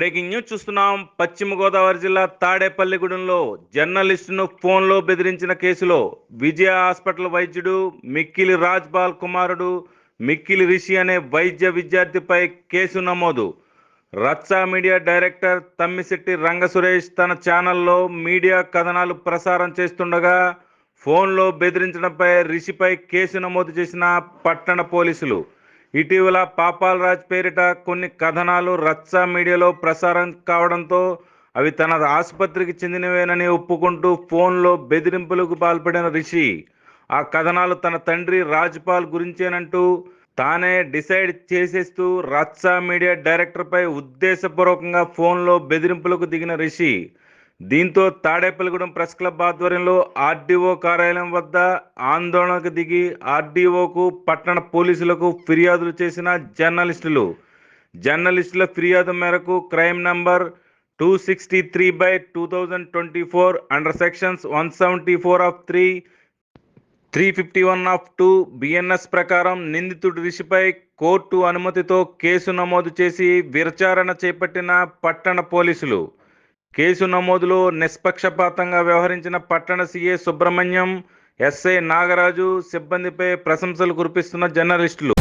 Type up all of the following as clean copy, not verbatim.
Breaking news చూస్తున్నాం. పశ్చిమ గోదావరి జిల్లా తాడేపల్లిగూడెంలో జర్నలిస్టును ఫోన్లో బెదిరించిన కేసులో విజయ హాస్పిటల్ వైద్యుడు మిక్కిలి రాజ్పాల్ కుమారుడు మిక్కిలి రిషి అనే వైద్య విద్యార్థిపై కేసు నమోదు. రచ్చ మీడియా డైరెక్టర్ తమ్మిశెట్టి రంగసురేష్ తన ఛానల్లో మీడియా కథనాలు ప్రసారం చేస్తుండగా ఫోన్లో బెదిరించడంపై రిషిపై కేసు నమోదు చేసిన పట్టణ పోలీసులు. ఇటీవల పాపాలరాజ్ పేరిట కొన్ని కథనాలు రచ్చ మీడియాలో ప్రసారం కావడంతో అవి తన ఆసుపత్రికి చెందినవేనని ఒప్పుకుంటూ ఫోన్లో బెదిరింపులకు పాల్పడిన రిషి ఆ కథనాలు తన తండ్రి రాజ్పాల్ గురించేనంటూ తానే డిసైడ్ చేసేస్తూ రచ్చ మీడియా డైరెక్టర్పై ఉద్దేశపూర్వకంగా ఫోన్లో బెదిరింపులకు దిగిన రిషి దీంతో తాడేపల్లిగూడెం ప్రెస్ క్లబ్ ఆధ్వర్యంలో ఆర్డీఓ కార్యాలయం వద్ద ఆందోళనకు దిగి ఆర్డీఓకు పట్టణ పోలీసులకు ఫిర్యాదులు చేసిన జర్నలిస్టుల ఫిర్యాదు మేరకు crime number 263/2024 under sections 174 of 351 of 2 BNS ప్రకారం నిందితుడు రిషిపై కోర్టు అనుమతితో కేసు నమోదు చేసి విచారణ చేపట్టిన పట్టణ పోలీసులు. కేసు నమోదులో నిష్పక్షపాతంగా వ్యవహరించిన పట్టణ సీఏ సుబ్రహ్మణ్యం, ఎస్ఐ నాగరాజు సిబ్బందిపై ప్రశంసలు కురిపిస్తున్న జర్నలిస్టులు.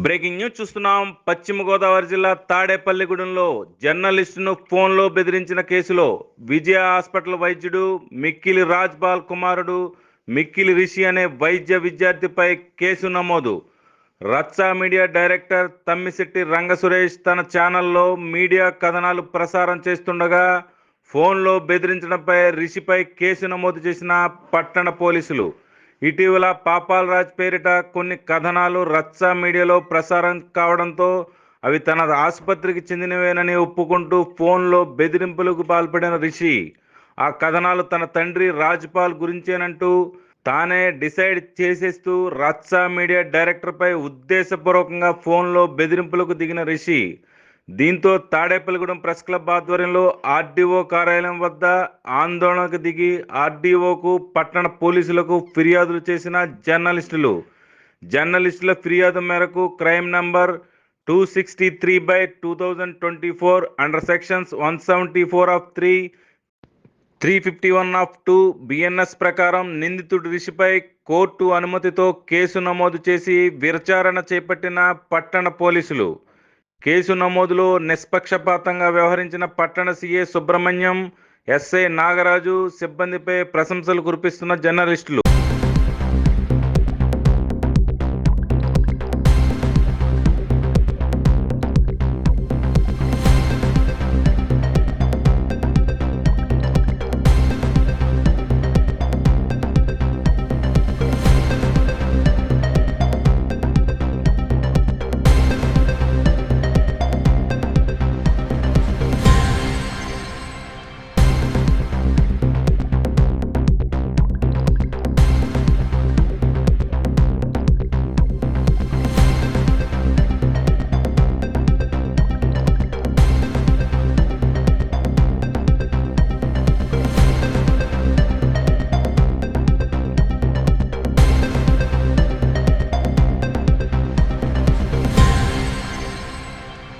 బ్రేకింగ్ న్యూస్ చూస్తున్నాం. పశ్చిమ గోదావరి జిల్లా తాడేపల్లిగూడెంలో జర్నలిస్టును ఫోన్లో బెదిరించిన కేసులో విజయ హాస్పిటల్ వైద్యుడు మిక్కిలి రాజ్పాల్ కుమారుడు మిక్కిలి రిషి అనే వైద్య విద్యార్థిపై కేసు నమోదు. రచ్చ మీడియా డైరెక్టర్ తమ్మిశెట్టి రంగసురేష్ తన ఛానల్లో మీడియా కథనాలు ప్రసారం చేస్తుండగా ఫోన్లో బెదిరించడంపై రిషిపై కేసు నమోదు చేసిన పట్టణ పోలీసులు. ఇటీవల పాపాలరాజ్ పేరిట కొన్ని కథనాలు రచ్చ మీడియాలో ప్రసారం కావడంతో అవి తన ఆసుపత్రికి చెందినవేనని ఒప్పుకుంటూ ఫోన్లో బెదిరింపులకు పాల్పడిన రిషి ఆ కథనాలు తన తండ్రి రాజ్పాల్ గురించేనంటూ తానే డిసైడ్ చేసేస్తూ రచ్చ మీడియా డైరెక్టర్పై ఉద్దేశపూర్వకంగా ఫోన్లో బెదిరింపులకు దిగిన రిషి దీంతో తాడేపల్లిగూడెం ప్రెస్ క్లబ్ ఆధ్వర్యంలో ఆర్డీఓ కార్యాలయం వద్ద ఆందోళనకు దిగి ఆర్డీఓకు పట్టణ పోలీసులకు ఫిర్యాదులు చేసిన జర్నలిస్టుల ఫిర్యాదు మేరకు crime number 263/2024 under sections 174 of 351 of 2 BNS ప్రకారం నిందితుడు రిషిపై కోర్టు అనుమతితో కేసు నమోదు చేసి విచారణ చేపట్టిన పట్టణ పోలీసులు. కేసు నమోదులో నిష్పక్షపాతంగా వ్యవహరించిన పట్టణ సీఏ సుబ్రహ్మణ్యం, ఎస్ఐ నాగరాజు సిబ్బందిపై ప్రశంసలు కురిపిస్తున్న జర్నలిస్టులు.